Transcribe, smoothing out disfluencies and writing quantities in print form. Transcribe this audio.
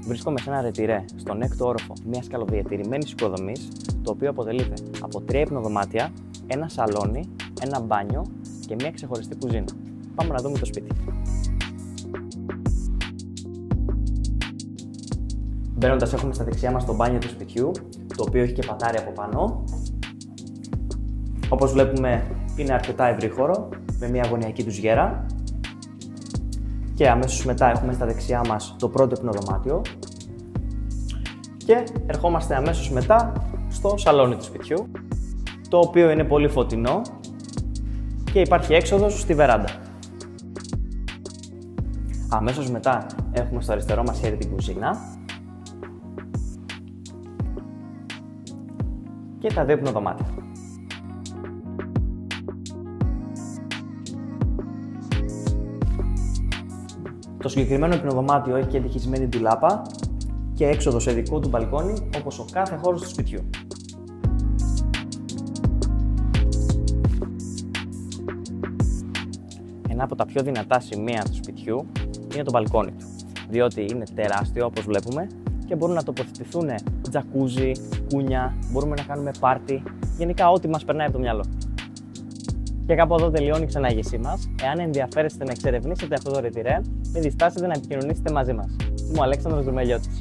Βρίσκομαι σε ένα ρετυρέ στον 6ο όροφο μιας καλοδιατηρημένης οικοδομής, το οποίο αποτελείται από 3 υπνοδωμάτια, ένα σαλόνι, ένα μπάνιο και μια ξεχωριστή κουζίνα. Πάμε να δούμε το σπίτι. Μπαίνοντας, έχουμε στα δεξιά μας το μπάνιο του σπιτιού, το οποίο έχει και πατάρι από πάνω. Όπως βλέπουμε, είναι αρκετά ευρύχωρο, με μια γωνιακή ντουζιέρα. Και αμέσως μετά έχουμε στα δεξιά μας το πρώτο υπνοδωμάτιο. Και ερχόμαστε αμέσως μετά στο σαλόνι του σπιτιού, το οποίο είναι πολύ φωτεινό και υπάρχει έξοδος στη βεράντα. Αμέσως μετά έχουμε στο αριστερό μας χέρι την κουζίνα και τα 2 υπνοδωμάτια. Το συγκεκριμένο υπνοδωμάτιο έχει και εντυχισμένη ντουλάπα και έξοδο σε δικό του μπαλκόνι, όπως ο κάθε χώρος του σπιτιού. Ένα από τα πιο δυνατά σημεία του σπιτιού είναι το μπαλκόνι του, διότι είναι τεράστιο όπως βλέπουμε και μπορούν να τοποθετηθούν τζακούζι, κούνια, μπορούμε να κάνουμε πάρτι, γενικά ό,τι μας περνάει από το μυαλό. Και κάπου εδώ τελειώνει η ξενάγησή μας. Εάν ενδιαφέρεστε να εξερευνήσετε αυτό το ρετυρέ, μην διστάσετε να επικοινωνήσετε μαζί μας. Είμαι ο Αλέξανδρος Δρουμελιώτης.